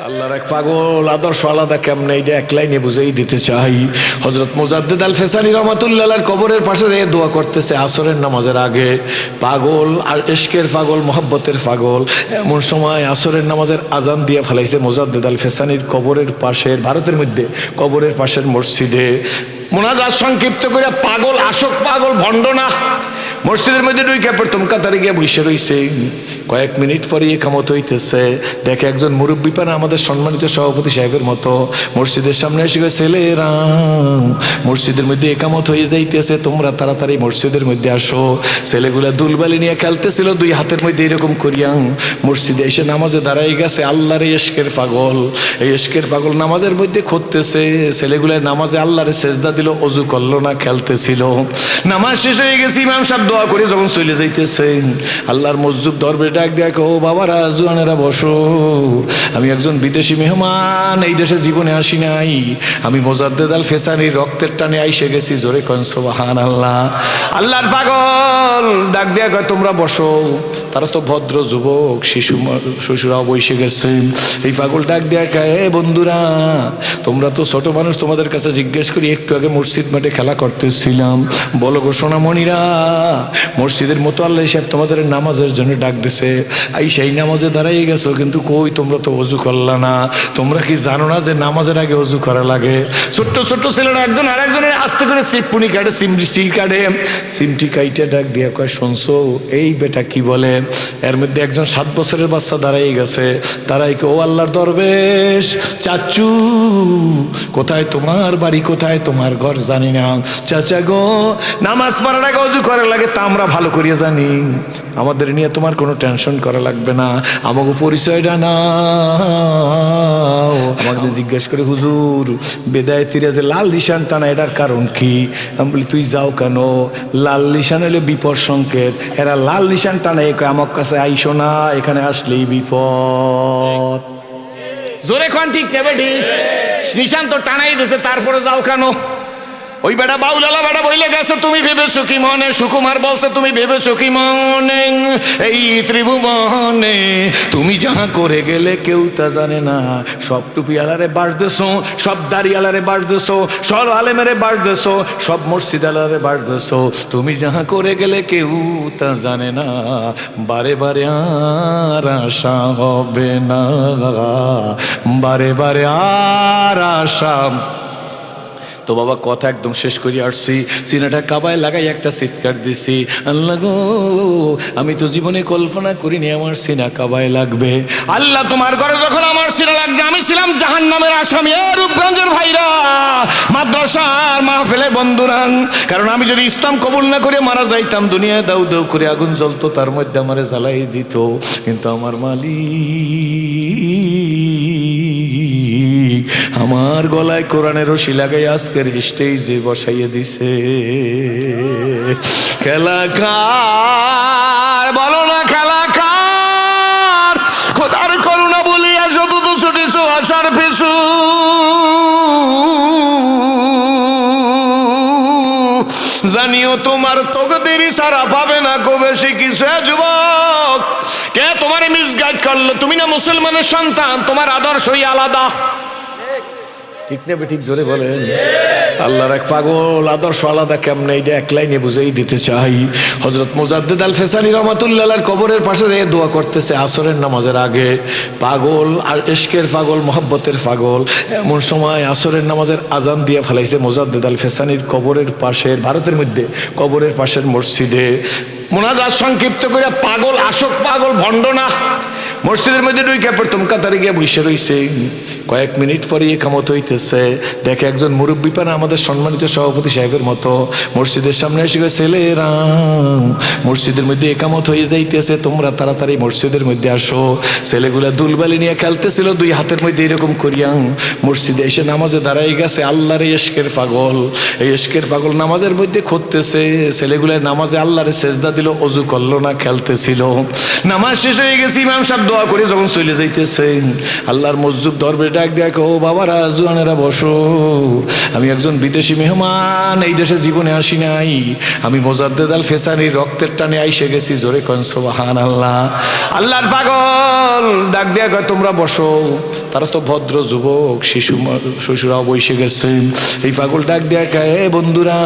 আল্লাহর এক পাগল আদর্শ আলাদা কেমনে এটা এক লাইনে বুঝেই দিতে চাই। হযরত মুজাদ্দিদ আল ফেসানি রহমাতুল্লাহ আলাইহির কবরের পাশে যেয়ে দোয়া করতেছে আসরের নামাজের আগে। পাগল আর ইশকের পাগল, মহব্বতের পাগল। এমন সময় আসরের নামাজের আজান দিয়ে ফেলাইছে মুজাদ্দিদ আল ফেসানির কবরের পাশের, ভারতের মধ্যে কবরের পাশের মসজিদে। মোনাজাত সংক্ষিপ্ত করে পাগল, আশক পাগল, ভণ্ড না। মসজিদের মধ্যে ঢুকে প্রথম কাতারে গিয়ে বসে রইছে। কয়েক মিনিট পরে একামত হইতেছে, দেখে একজন মুরব্বী পানা আমাদের সম্মানিত সভাপতি সাহেবের মতো মসজিদের সামনে এসে গেছে, ছেলেরা মসজিদের মধ্যে একামত হয়ে যাইতেছে, তোমরা তাড়াতাড়ি মসজিদের মধ্যে আসো। ছেলেগুলা দুলবালি নিয়ে খেলতেছিল দুই হাতের মধ্যে এরকম করিয়া। মসজিদে এসে নামাজে দাঁড়াই গেছে। আল্লাহর ইশকের পাগল, এই ইশকের পাগল নামাজের মধ্যে খুঁজতেছে। ছেলেগুলা নামাজে আল্লাহরে সেজদা দিল, অজু করলো না, খেলতেছিল। নামাজ শেষ হয়ে গেছে, ইমাম সাহেব দোয়া করে যখন চলে যাইতেছে, আল্লাহর মসজিদ দরবে ডাক দেখো, ও বাবারা, জোয়ানেরা বসো, আমি একজন বিদেশি মেহমান, এই দেশে জীবনে আসি নাই, আমি মুজাদ্দিদ আল ফেসানির রক্তের টানে আইসে গেছি। জোরে কোন সুবহানাল্লাহ। আল্লাহর পাগল ডাক দিয়া কয়, তোমরা বসো। তারা তো ভদ্র যুবক, শিশুরাও বসে গেছে। এই পাগল ডাক দিয়া কয়, এ বন্ধুরা, তোমরা তো ছোট মানুষ, তোমাদের কাছে জিজ্ঞেস করি, একটু আগে মসজিদ মাঠে খেলা করতেছিলাম, বলো গো সোনামণিরা, মসজিদের মতো আল্লাহ সাহেব তোমাদের নামাজের জন্য ডাক দিছে, এই সেই নামাজে দাঁড়াই গেছো, কিন্তু কই তোমরা তো অজু করলা না। তোমরা কি জানো না যে নামাজের আগে অজু করা লাগে? ছোট্ট ছোট্ট ছেলেরা একজন আর একজনের আস্তে করে চিপুনি কাটে, সিমটি কাইটে ডাক দিয়া কয়, শুনছো এই বেটা কি বলে? এর মধ্যে একজন 7 বছরের বাচ্চা দাঁড়াই গেছে। তারাই কে, ও আল্লাহর দরবেশ, চাচু কোথায় তোমার বাড়ি, কোথায় তোমার ঘর জানি না। চাচা গো, নামাজ পড়ার আগে অজু করা লাগে তা আমরা ভালো করিয়া জানি, আমাদের নিয়ে তোমার কোনো টেনশন করা লাগবে না, আমাকে পরিচয়টা নাও। আমাকে জিজ্ঞেস করে, হুজুর বেদায়েতিরা যে লাল নিশান টানা, এটার কারণ কি? আমি বলি, তুই যাও কেন? লাল নিশান হলে বিপদ সংকেত, এরা লাল নিশান টানে, আমার কাছে আইসো না, এখানে আসলেই বিপদ। জোরে কোন ঠিক নেবে, ঠিক নিশান তো টানাই দিয়েছে, তারপরে যাও কেন? ওই বেটা বাউলালা বেটা বইলে গেছে, তুমি ভেবেছো কি মনে? সুকুমার বলছে, তুমি ভেবেছো কি মনে? এই ত্রিভুবনে তুমি যাহা করে গেলে কেউ তা জানে না। সব টুপিওয়ালারে বাস দেছো, সব দাড়িওয়ালারে বাস দেছো, সব আলেমেরে বাস দেছো, সব মসজিদ আলারে বাস দেছো, তুমি যাহা করে গেলে কেউ তা জানে না। বারে বারে আর আশা হবে না, বারে বারে আর আশা। তো বাবা কথা একদম শেষ করে আসছি, সিনাটা কাবায় লাগাই একটা চিৎকার দিছি, আল্লাহ গো, আমি তো জীবনে কল্পনা করিনি আমার সিনা কাবায় লাগবে। আল্লাহ, তোমার ঘরে যখন আমার সিনা লাগছে, আমি ছিলাম জাহান্নামের আসামি। রূপগঞ্জের ভাইরা, মাদ্রাসার মাহফিলে বন্ধুরা, কারণ আমি যদি ইসলাম কবুল না করে মারা যাইতাম, দুনিয়ায় দাউ দাউ করে আগুন জ্বলতো, তার মধ্যে আমারে জ্বালাই দিত, কিন্তু আমার মালিক আমার গলায় কোরআনের রশি লাগাই আজকের স্টেজে বসাইয়ে দিছে। খেলাকার বলো না, খেলাকার খোদার করুণা বলিয়া যত ছুটেছো আসার পেছু, জানিও তোমার তকদির সারা পাবে না গো বেশি কিছু। যুবক, কে তোমারে মিসগাইড করলো? তুমি না মুসলমানের সন্তান, তোমার আদর্শই আলাদা, ঠিক না? ঠিক জোরে বলেন। আল্লাহর এক পাগল আদর্শ আলাদা কেমনে এটা এক লাইনে বুঝেই দিতে চাই। হযরত মুজাদ্দিদ আল ফেসানি রহমাতুল্লাহ আলাইহির কবরের পাশে যেয়ে দোয়া করতেছে আসরের নামাজের আগে। পাগল আর ইশকের পাগল, মহব্বতের পাগল। এমন সময় আসরের নামাজের আজান দিয়ে ফেলাইছে মুজাদ্দিদ আল ফেসানির কবরের পাশের, ভারতের মধ্যে কবরের পাশের মসজিদে। মোনাজাত সংক্ষিপ্ত করে পাগল, আশক পাগল, ভণ্ড না। মসজিদের মধ্যে ঢুকে প্রথম কাতারে গিয়ে বসে রইছে। কয়েক মিনিট পরে একামত হইতেছে, দেখে একজন মুরব্বী পানা আমাদের সম্মানিত সভাপতি সাহেবের মতো মসজিদের সামনে এসে গেছে, ছেলেরা মসজিদের মধ্যে একামত হয়ে যাইতেছে, তোমরা তাড়াতাড়ি মসজিদের মধ্যে আসো। ছেলেগুলা দুলবালি নিয়ে খেলতেছিল দুই হাতের মধ্যে এরকম করিয়া। মসজিদে এসে নামাজে দাঁড়াই গেছে। আল্লাহর ইশকের পাগল, এই ইশকের পাগল নামাজের মধ্যে খুঁজতেছে। ছেলেগুলা নামাজে আল্লাহরে সেজদা দিল, অজু করলো না, খেলতেছিল। নামাজ শেষ হয়ে গেছে, ইমাম সাহেব দোয়া করে যখন চলে যাইতেছে, আল্লাহর মসজিদ দরবে ডাক দেখো, ও বাবারা, জোয়ানেরা বসো, আমি একজন একজন বিদেশি মেহমান, এই দেশে জীবনে আসি নাই, আমি মোজাদ্দেদ আল ফেসানির রক্তের টানে আইসে গেছি। জোরে কোন সুবহানাল্লাহ। আল্লাহর পাগল ডাক দিয়া কয় তোমরা বসো। তারা তো ভদ্র যুবক, শিশুরাও বসে গেছে। এই পাগল ডাক দিয়া কয় এ বন্ধুরা,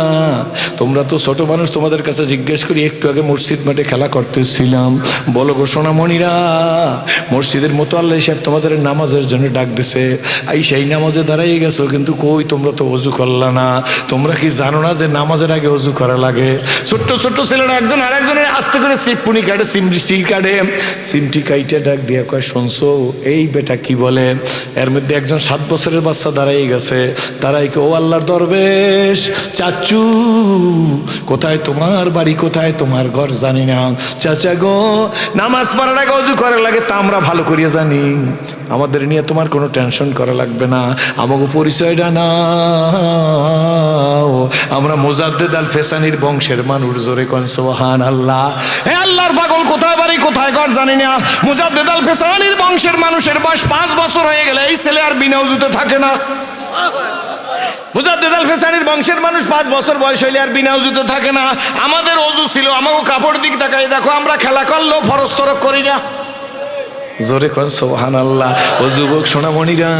তোমরা তো ছোট মানুষ, তোমাদের কাছে জিজ্ঞেস করি, একটু আগে মসজিদ মাঠে খেলা করতেছিলাম, বলো গো সোনামণিরা, মসজিদের মতো আল্লাহ সাহেব তোমাদের নামাজের জন্য ডাক দিছে, এই সেই নামাজে দাঁড়াই গেছো, কিন্তু কই তোমরা তো অজু করলা না। তোমরা কি জানো না যে নামাজের আগে অজু করা লাগে? ছোট্ট ছোট্ট ছেলেরা একজন আর একজনের আস্তে করে চিপুনি কাটে, সিমটি কাইটে ডাক দিয়া কয় শুনছো এই বেটা কি বলে? এর মধ্যে একজন 7 বছরের বাচ্চা দাঁড়াই গেছে। তারাই ও আল্লাহর দরবেশ, চাচু কোথায় তোমার বাড়ি, কোথায় তোমার ঘর জানি না। চাচা গো, নামাজ পড়ার আগে অজু করা লাগে তা আমরা ভালো করিয়া জানি, আমাদের নিয়ে তোমার কোনো টেনশন করা লাগবে না। আমাকে পরিচয়টা নাও, আমরা মোজাদ্দেদ আল ফেসানির বংশের মানুষ। জোরে কোন সুবহানাল্লাহ। হে আল্লাহর পাগল, কোথায় বাড়ি কোথায় ঘর জানি না, মোজাদ্দেদ আল ফেসানির বংশের মানুষের বয়স 5 বছর হয়ে গেলে এই ছেলে আর বিনা উজুতে থাকে না। মুজাদ্দেদ আল ফেসানির বংশের মানুষ 5 বছর বয়স হইলে আর বিনা উজুতে থাকে না। আমাদের অজু ছিল, আমাকে কাপড় দিক তাকাই দেখো, আমরা খেলা করলেও ফরজ তরক করি না। জোরে কোন সুবহানাল্লাহ। ও যুবক সোনামণিরা,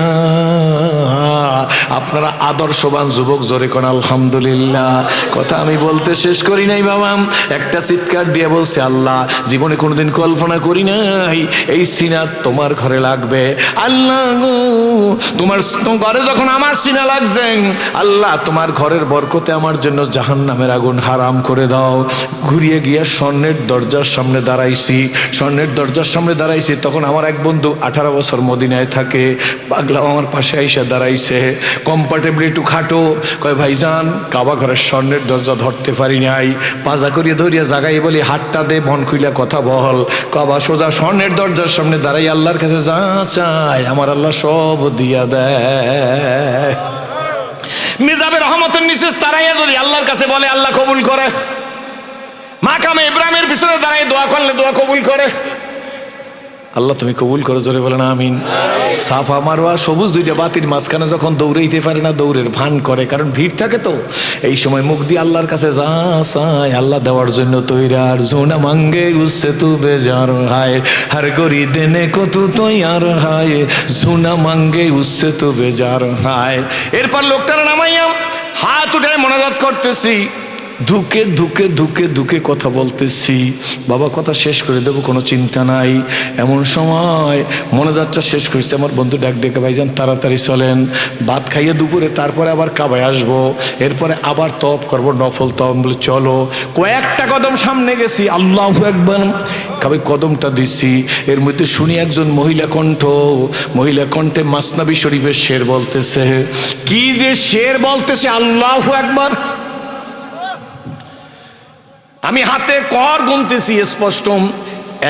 আপনারা আদর্শবান যুবক, জোরে কোন আলহামদুলিল্লাহ। কথা আমি বলতে শেষ করি নাই বাবা, একটা চিৎকার দিয়ে বলছে আল্লাহ, জীবনে কোনোদিন কল্পনা করি নাই এই সিনাত তোমার ঘরে লাগবে। আল্লাহ গো, তোমার ঘরে যখন আমার সিনা লাগছে, আল্লাহ তোমার ঘরের বরকতে আমার জন্য জাহান্নামের আগুন হারাম করে দাও। ঘুরিয়ে গিয়ে স্বর্ণের দরজার সামনে দাঁড়াইছি, স্বর্ণের দরজার সামনে দাঁড়াইছি, তখন আমার এক বন্ধু 18 বছর মদিনায় থাকে, পাগলা আমার পাশে আইসা দাঁড়াইছে, কম্পার্টেবলি একটু খাটো, কয় ভাইজান কাবা ঘরের স্বর্ণের দরজা ধরতে পারি নাই, পাজা করিয়ে ধরিয়া জাগাই বলি হাতটা দে, মন খুইলা কথা বল। কাবা সোজা স্বর্ণের দরজার সামনে দাঁড়াই আল্লাহর কাছে যা চাই আমার আল্লাহ সব দিয়া দেয়। মিজাবে রহমতের নিশেষ তারাইয়া যদি আল্লাহর কাছে বলে আল্লাহ কবুল করে। মাকামে ইব্রাহিমের পিছনে দাঁড়াই দোয়া করলে দোয়া কবুল করে। আল্লাহ তুমি কবুল করো, জোরে বলেন আমিন। সাফা মারওয়া সবুজ দুইটা বাতির মাঝখানে যখন দৌড়াইতে পারে না, দৌড়ের ভান করে, কারণ ভিড় থাকে তো। এই সময় মুখ দিয়ে আল্লাহর কাছে যা চায় আল্লাহ দেওয়ার জন্য তৈরার। জোনা মাঙ্গে উসে তু বেজার হায়, হর গরি দেনে কত তৈয়ার হায়, জোনা মাঙ্গে উসে তু বেজার হায়। এরপর লোকটার নামাইয়া হাত উঠে মোনাজাত করতেছি, ধুকে ধুকে ধুকে ধুকে কথা বলতেছি, বাবা কথা শেষ করে দেবো কোনো চিন্তা নাই। এমন সময় মোনাজাতটা শেষ করেছে, আমার বন্ধু ডাক ডেকে ভাইজান তাড়াতাড়ি চলেন, ভাত খাইয়ে দুপুরে তারপরে আবার কাবায় আসবো, এরপরে আবার তওয়াফ করবো, নফল তওয়াফ। বলে চলো। কয়েকটা কদম সামনে গেছি, আল্লাহু আকবার, কাবায় কদমটা দিছি, এর মধ্যে শুনি একজন মহিলা কণ্ঠে মাসনাবি শরীফের শের বলতেছে। কি যে শের বলতেছে, আল্লাহু আকবার। আমি হাতে কর গুনতেছি স্পষ্ট,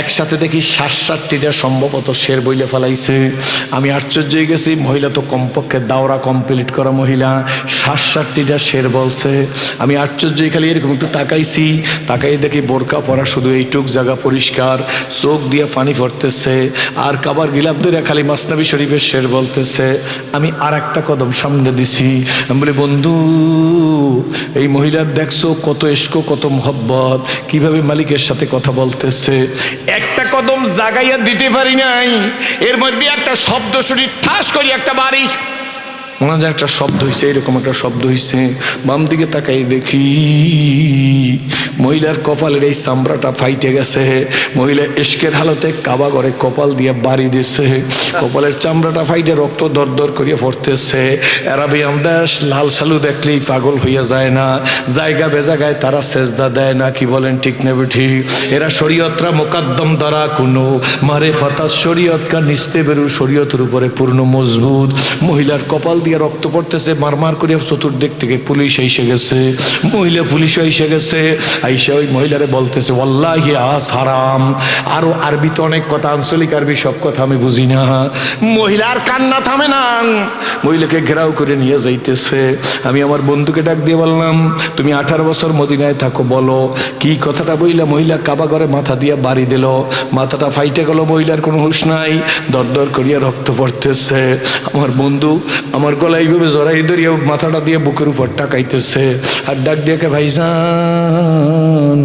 একসাথে দেখি 60-70টা সম্ভবত শের বইলে ফেলাইছে। আমি আশ্চর্য হয়ে গেছি, মহিলা তো কমপক্ষে দাওরা কমপ্লিট করা মহিলা, 60-70টা শের বলছে। আমি আশ্চর্য খালি এরকম একটু তাকাইছি, তাকাই দেখি বোরকা পরা, শুধু এইটুক জায়গা পরিষ্কার, চোখ দিয়ে পানি পড়তেছে, আর কাবার গিলাপ ধরে খালি মাসনাবি শরীফের শের বলতেছে। আমি আর একটা কদম সামনে দিছি, আমি বলি বন্ধু এই মহিলার দেখছো কত ইশক, কত মোহব্বত, কিভাবে মালিকের সাথে কথা বলতেছে। একটা কদম জাগাইয়া দিতে পারি নাই, এর মধ্যে একটা শব্দ শুনি, ঠাস করি একটা বাড়ি, মনে হয় একটা শব্দ হয়েছে, এরকম একটা শব্দ হয়েছে। বাম দিকে তাকাই দেখি মহিলার কপালের এই চামড়াটা ফাইটে গেছে। মহিলা ইশকের হালতে কাবা ঘরে কপাল দিয়ে বাড়ি দিছে, কপালের চামড়াটা ফাইটে রক্ত দর দর করিয়া পড়তেছে। আরাবিয়ান দেশ, লাল সালু দেখলেই পাগল হইয়া যায় না, জায়গা বেজাগায় তারা সেজদা দেয় না, কি বলেন ঠিক নেবে ঠিক? এরা শরীয়তরা মোকাদ্দম দ্বারা কোনো মারে ফাতাস শরীয়ত কা নিস্তে বেরু, শরীয়তের উপরে পূর্ণ মজবুত। মহিলার কপাল দিয়ে রক্ত পড়তেছে, মারমার করিয়া চতুর্দিক থেকে পুলিশ এসে গেছে, মহিলা পুলিশ এসে গেছে। আইসা ওই মহিলারে বলতেছে ওয়াল্লাহি আস হারাম। আরো আরবিতে অনেক কথা, আঞ্চলিক আরবি সব কথা আমি বুঝি না। মহিলার কান্না থামে না, মহিলাকে ঘেরাও করে নিয়ে যাইতেছে। আমি আমার বন্ধুকে ডাক দিয়ে বললাম তুমি 18 বছর মদিনায় থাকো, বলো কি কথাটা বইলা। মহিলা কাবা ঘরে মাথা দিয়া বাড়ি দিল, মাথাটা ফাইটে গেল, মহিলার কোনো হুঁশ নাই, দর দর করিয়া রক্ত পড়তেছে। আমার বন্ধু আমার গলায় এইভাবে জড়াই ধরিয়া মাথাটা দিয়ে বুকের উপর টাকাইতেছে আর ডাক দিয়ে ভাইজান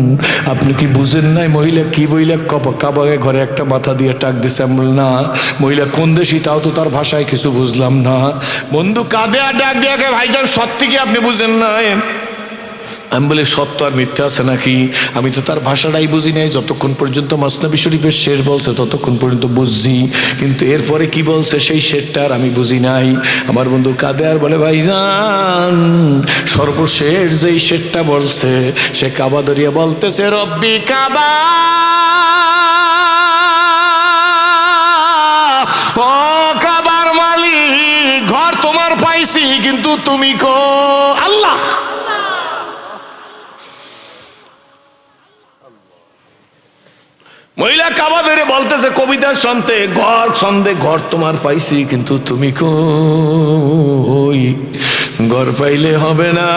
আপনি কি বুঝেন নাই মহিলা কি বইলে কাবাগে ঘরে একটা মাথা দিয়ে টাক দিছে। আমি না মহিলা কোন দেশি তাও তো তার ভাষায় কিছু বুঝলাম না। বন্ধু কাঁদে আর ডাক দিয়ে ভাইজান সত্যি কি আপনি বুঝেন নাই? আমি বলি সত্য আর মিথ্যা আছে নাকি? আমি তো তার ভাষাটাই বুঝি নাই, যতক্ষণ পর্যন্ত মাসনাবি শরীফের শেষ বলছে ততক্ষণ পর্যন্ত বুঝছি, কিন্তু এরপরে কি বলছে সেই শেরটা আর আমি বুঝি নাই। আমার বন্ধু কাঁদে আর বলে ভাইজান সর্বশেষ যেই শেরটা বলছে সে কাবা ধরিয়া বলতেছে রব্বি কাবা, ও কাবার মালিক ঘর তোমার পাইছি কিন্তু তুমি কো আল্লাহ। মহিলা কাবা ধরে বলতেছে কবিতার ছন্দে ঘর তোমার পাইছি কিন্তু তুমি কই, ঘর পাইলে হবে না,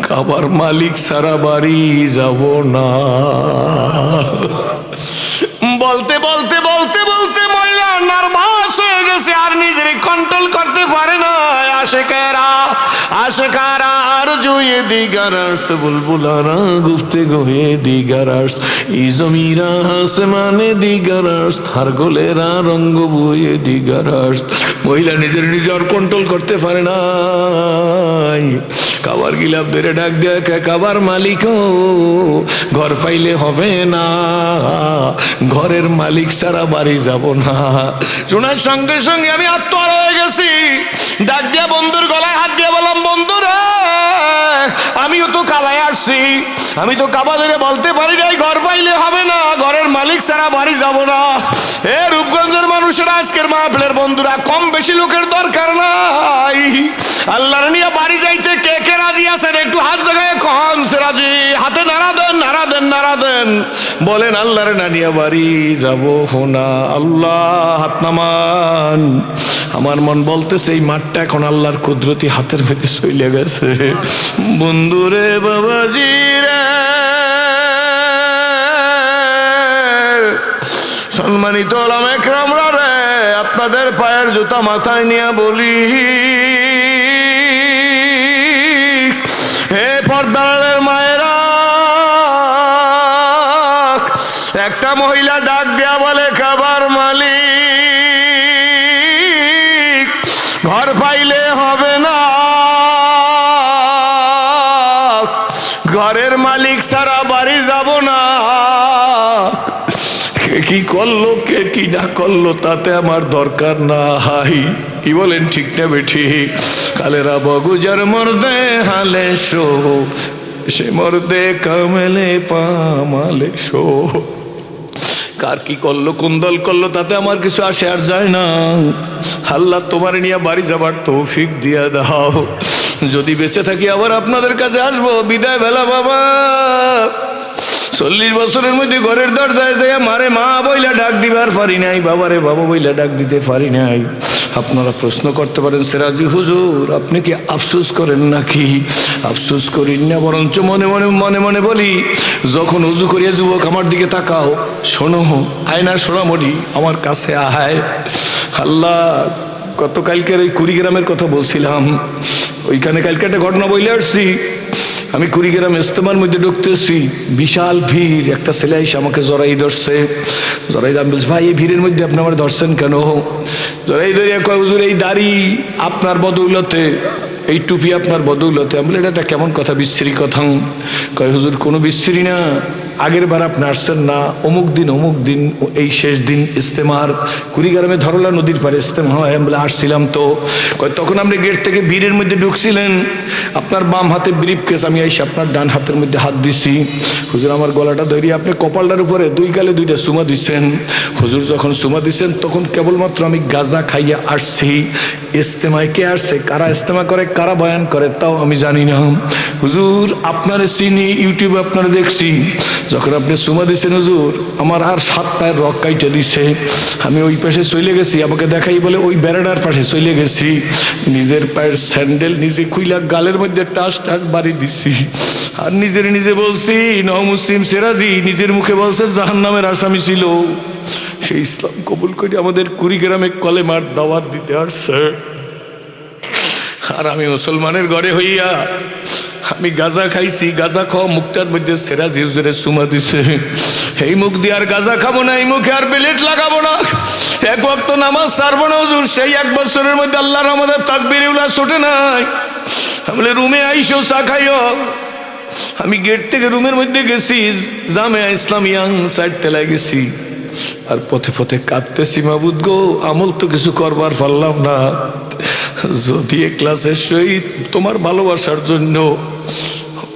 কাবার মালিক সারা বাড়ি যাব না। বলতে বলতে বলতে বলতে মহিলা নার্ভাস হয়ে গেছে আর নিজের কন্ট্রোল করতে পারে না। আশেকারা আর জুয়ে দিগার আসতে বুলবুলারা গুফতে গোয়ে দিগার আস ই জমিরা আসমানে দিগার আস থার গোলেরা রঙ্গ বয়ে দিগার আস। মহিলা নিজের নিজের কন্ট্রোল করতে পারে না, কাবার গিলাপ ধরে ডাক দেয় কাবার মালিক ঘর পাইলে হবে না, ঘরের মালিক সারা বাড়ি যাব না। শোনার সঙ্গে সঙ্গে আমি আত্মহারা হয়ে গেছি। ডাক দিয়া বন্ধুর গলায় হাত দিয়ে বললাম বন্ধু রে আমিও তো কাবায় আসছি, আমি তো কাবা ধরে বলতে পারি নাই ঘর পাইলে হবে না, ঘরের মালিক সারা বাড়ি যাব না। এ রূপগঞ্জের মানুষেরা আজকের মাহফিলের বন্ধুরা কম বেশি লোকের দরকার নাই, আল্লাহর নিয়ে বাড়ি যাইতে কে কে রাজি আছেন একটু হাত জায়গায় কন সে রাজি, হাতে নাড়া দেন নাড়া দেন নাড়া দেন, বলেন আল্লাহর না নিয়ে বাড়ি যাব না। আল্লাহ হাত নামান। আমার মন বলতেছে এই মাঠটা এখন আল্লাহর কুদরতি হাতের মধ্যে চলে গেছে। বন্ধুরে বাবাজি রে সম্মানিত ওলামা একরামরা রে আপনাদের পায়ের জুতা মাথায় নিয়ে বলি হে পর্দারের মায়েরা, একটা মহিলা ডাক দেয়া বলে কাবার মালিক ঘর পাইলে হবে না, ঘরের মালিক সারা বাড়ি যাব না। কি করলো কে কি না করলো তাতে আমার দরকার নাই, কি বলেন ঠিক না বেঠি? কালেরা বগুজার মর্দে হালে শো সে মর্দে কামেলে পামালে শো। কার কি করলো কোন দল করলো তাতে আমার কিছু আসে আর যায় না। আল্লাহ তোমার নিয়ে বাড়ি যাবার তৌফিক দিয়া দাও। যদি বেঁচে থাকি আবার আপনাদের কাছে আসবো। বিদায় বেলা বাবা, 40 বছরের মধ্যে ঘরের দরজায় যায় মারে মা বইলা ডাক দিবার পারি নাই, বাবারে বাবা বইলা ডাক দিতে পারি নাই। আপনারা প্রশ্ন করতে পারেন সিরাজি হুজুর আপনি কি আফসোস করেন নাকি? আফসোস করেন না, বরঞ্চ মনে মনে মনে মনে বলি যখন উজু করিয়া যুবক আমার দিকে তাকাও, শোনো আয়নার সোনামণি আমার কাছে আয়। আল্লাহ গতকালকের ওই কুড়িগ্রামের কথা বলছিলাম, ওইখানে কালকে একটা ঘটনা বইলে আসছি। আমি কুড়িগ্রাম ইস্তেমার মধ্যে ঢুকতেছি, বিশাল ভিড়, একটা ছেলে এসে আমাকে জড়াই ধরছে। জড়াই দাম বলছে ভাই এই ভিড়ের মধ্যে আপনি আমার ধরছেন কেন? জড়াই ধরিয়া কয় হুজুর এই দাড়ি আপনার বদৌলতে, এই টুপি আপনার বদৌলতে। আমি বলি এটা কেমন কথা, বিশ্রী কথা। কয় হুজুর কোনো বিশ্রী না, আগের বার আপনি আসছেন না অমুক দিন এই শেষ দিন ইস্তেমার কুড়িগ্রামে ধরলা নদীর পারে ইস্তেমা হয়, আমি বলে আসছিলাম তো। কয় তখন আপনি গেট থেকে ভিড়ের মধ্যে ঢুকছিলেন, আপনার বাম হাতে ব্রিফ কেস, আমি এসে আপনার ডান হাতের মধ্যে হাত দিছি। হুজুর আমার গলাটা ধরিয়ে আপনি কপালটার উপরে 2 গালে 2টা চুমা দিচ্ছেন। হুজুর যখন চুমা দিচ্ছেন তখন কেবলমাত্র আমি গাঁজা খাইয়া আসছি। ইস্তেমায় কে আসছে, কারা ইস্তেমা করে, কারা বয়ান করে তাও আমি জানি না। হুজুর আপনার চিনি, ইউটিউবে আপনারা দেখছি, যখন আপনি চুমা দিচ্ছেন হুজুর আমার আর 7 পায়ের রক কাইটে দিছে। আমি ওই পাশে চলে গেছি, আমাকে দেখাই বলে ওই বেড়াটার পাশে চলে গেছি, নিজের পায়ের স্যান্ডেল নিজে খুইলা গালের মধ্যে টাস টাস বাড়ি দিছি। আর নিজে বলছি নও মুসলিম সিরাজি নিজের মুখে বলছে জাহান্নামের আসামি ছিল। সেই ইসলাম কবুল করে আমাদের কুড়িগ্রামে কলেমার দাওয়াত দিতে আসছে। আর আমি মুসলমানের ঘরে হইয়া আমি গাঁজা খাইছি, গাঁজা খাওয়া মুখটার মধ্যে সেরা জিউজেরে সুমা দিছে। এই মুখ দিয়ে আর গাঁজা খাবো না, এই মুখে আর বেলেট লাগাবো না, এক ওয়াক্ত নামাজ ছাড়বো না হুজুর। সেই 1 বছরের মধ্যে আল্লাহর আমাদের তাকবীর উলা ছোটে নাই। আমি রুমে আইসো চা খাইও। আমি গেট থেকে রুমের মধ্যে গেছি, জামিয়া ইসলামিয়া 4 তলায় গেছি। আর পথে পথে কাঁদতেছি, মাবুদ গো আমল তো কিছু করবার পারলাম না, যদি ক্লাসের সহিত তোমার ভালোবাসার জন্য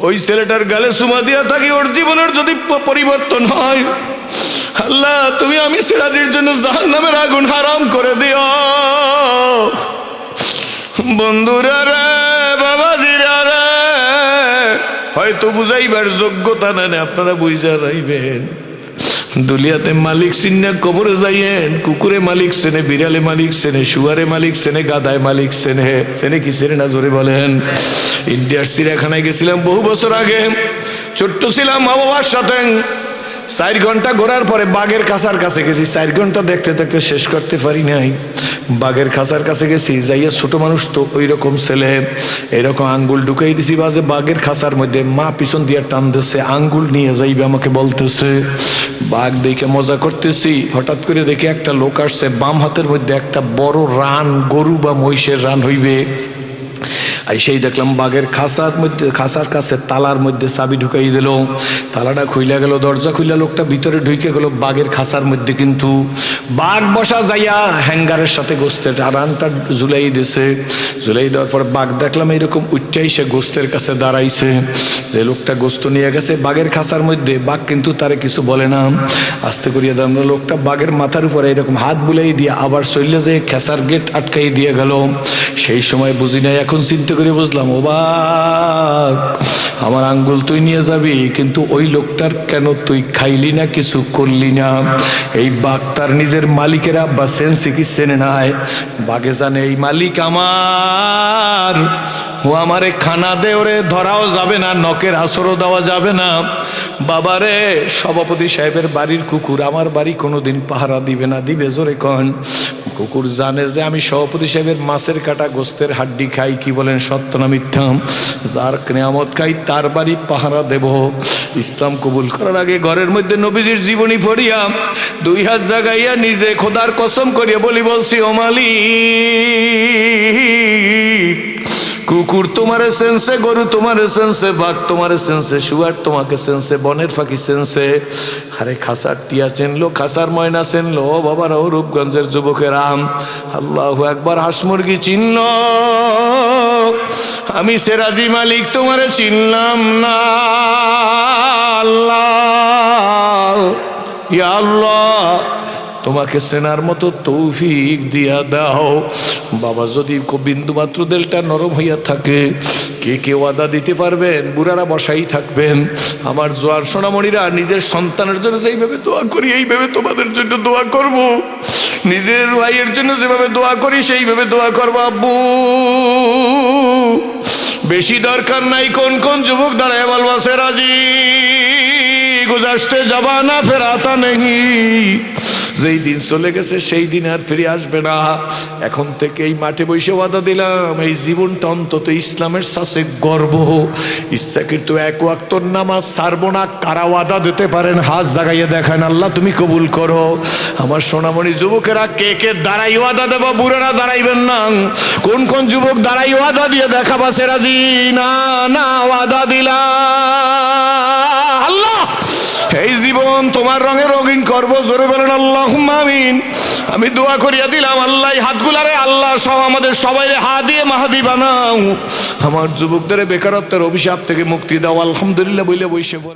ওই ছেলেটার গালে সুমা দিয়া থাকি, ওর জীবনের যদি পরিবর্তন হয়, আল্লাহ তুমি আমি সিরাজের জন্য জাহান্নামের আগুন হারাম করে দিও। বন্ধুরা রে, বাবাজিরা রে, হয়তো বুঝাইবার যোগ্যতা নেন, আপনারা বুঝা রাইবেন। দুলিয়াতে মালিক চিন্না কবরে যাইয়েন, কুকুরে মালিক চেনে, বিড়ালে মালিক চেনে, শুয়ারে মালিক চেনে, গাদায় মালিক চেনে, চেনে কি চেনে না জোরে বলেন। ইন্ডিয়ার চিড়িয়াখানায় গেছিলাম বহু বছর আগে, ছোট্ট ছিলাম মা বাবার সাথে। 4 ঘন্টা ঘোরার পরে বাঘের খাঁচার কাছে গেছি। 4 ঘন্টা দেখতে দেখতে শেষ করতে পারি নাই। বাঘের খাঁচার কাছে গেছি, যাইয়া ছোট মানুষ তো ওই রকম ছেলে, এরকম আঙ্গুল ঢুকাই দিছি বাজে বাঘের খাঁচার মধ্যে। মা পিছন দিয়ে টান দিচ্ছে, আঙ্গুল নিয়ে যাইবে আমাকে বলতেছে। বাঘ দেখে মজা করতেছি, হঠাৎ করে দেখে একটা লোক আসছে, বাম হাতের মধ্যে একটা বড় রান, গরু বা মহিষের রান হইবে। আর সেই দেখলাম বাঘের খাঁচার কাছে তালার মধ্যে চাবি ঢুকাই দিল। তালাটা খুইলা গেল, দরজা খুইলা লোকটা ভিতরে ঢুকে গেল বাঘের খাঁচার মধ্যে। কিন্তু বাঘ বসা যাইয়া হ্যাঙ্গারের সাথে গোস্তের রানটা ঝুলাই দিছে। ঝুলাই দেওয়ার পর বাঘ দেখলাম এইরকম উচ্চাই সে গোস্তের কাছে দাঁড়াইছে। যে লোকটা গোস্ত নিয়ে গেছে বাঘের খাঁচার মধ্যে, বাঘ কিন্তু তারে কিছু বলে না। আস্তে করিয়া দাম লোকটা বাঘের মাথার উপরে এরকম হাত বুলাই দিয়ে আবার চললে যে খেসার গেট আটকাই দিয়ে গেল। সেই সময় বুঝি নাই, এখন চিন্তা করে বুঝলাম, ও বাঘ আমার আঙ্গুল তুই নিয়ে যাবি, কিন্তু ওই লোকটার কেন তুই খাইলি না, কিছু করলি না। এই বাঘ তার নিজের মালিকের আব্বা সেন্সি কি চেনে নাই। বাঘে জানে এই মালিক আমার, ও আমারে খানা দে, ওরে ধরাও যাবে না, নখের আসরও দেওয়া যাবে না। বাবারে, সভাপতি সাহেবের বাড়ির কুকুর আমার বাড়ি কোনোদিন পাহারা দিবে না, দিবে জোরে কন। কুকুর জানে যে আমি সভাপতি সাহেবের মাছের কাটা গোস্তের হাড্ডি খাই, কি বলেন সত্য না মিথ্যা? যার নিয়ামত খাই তার বাড়ি পাহারা দেব। ইসলাম কবুল করার আগে ঘরের মধ্যে নবীজির জীবনী পড়িয়া 2 হাত জাগাইয়া নিজে খোদার কসম করিয়া বলছি, ও মালিক, কুকুর তোমারে সেন্সে, গরু তোমারে সেন্সে, বাঘ তোমারে সেন্সে, শুয়ার তোমাকে সেন্সে, বনের ফাঁকি সেন্সে। আরে খাসার টিয়া চেনলো, খাসার ময়না চেনলো। ও বাবারা, ও রূপগঞ্জের যুবকেরা, আল্লাহু একবার হাঁস মুরগি চিনল, আমি সেরাজি মালিক তোমারে চিনলাম না। আল্লাহ, ইয়া আল্লাহ, তোমাকে চেনার মতো তৌফিক দিয়া দাও। বাবা, যদি বিন্দু মাত্র দিলটা নরম হইয়া থাকে, কে কে ওয়াদা দিতে পারবেন? বুড়ারা বসাই থাকবেন। আমার জোয়ার সোনামণিরা, নিজের সন্তানের জন্য যেইভাবে দোয়া করি এইভাবে তোমাদের জন্য দোয়া করব। নিজের ভাইয়ের জন্য যেভাবে দোয়া করি সেইভাবে দোয়া করবো। আব্বু, বেশি দরকার নাই। কোন কোন যুবক দাঁড়ায় বলবা, সেরাজি গুজারতে যাবা না, ফের আতা নেই। যেই দিন চলে গেছে সেই দিন আর ফিরে আসবে না। এখন থেকে এই মাঠে বসে ওয়াদা দিলাম, এই জীবনটা অন্তত ইসলামের সাথে গর্ব। ইচ্ছাকৃত 1 ওয়াক্ত নামাজ ছাড়বো না। কারা ওয়াদা দিতে পারেন? হাত জাগাইয়ে দেখান, আল্লাহ তুমি কবুল করো। আমার সোনামণি যুবকেরা, কে কে দাঁড়াই ওয়াদা দেবো? বুড়ারা দাঁড়াইবেন না। কোন কোন যুবক দাঁড়াই ওয়াদা দিয়ে দেখাবা সেরাজি? না না, ওয়াদা দিলাম, আল্লাহ এই জীবন তোমার রঙে রঙিন করবো। জোরে বলেন আল্লাহুম্মা আমিন। আমি দোয়া করিয়া দিলাম, আল্লাহ হাতগুলারে আল্লাহ সহ আমাদের সবাই হাত দিয়ে মাহাদি বানাও। আমার যুবকদের বেকারত্বের অভিশাপ থেকে মুক্তি দাও। আলহামদুলিল্লাহ বইলে বসে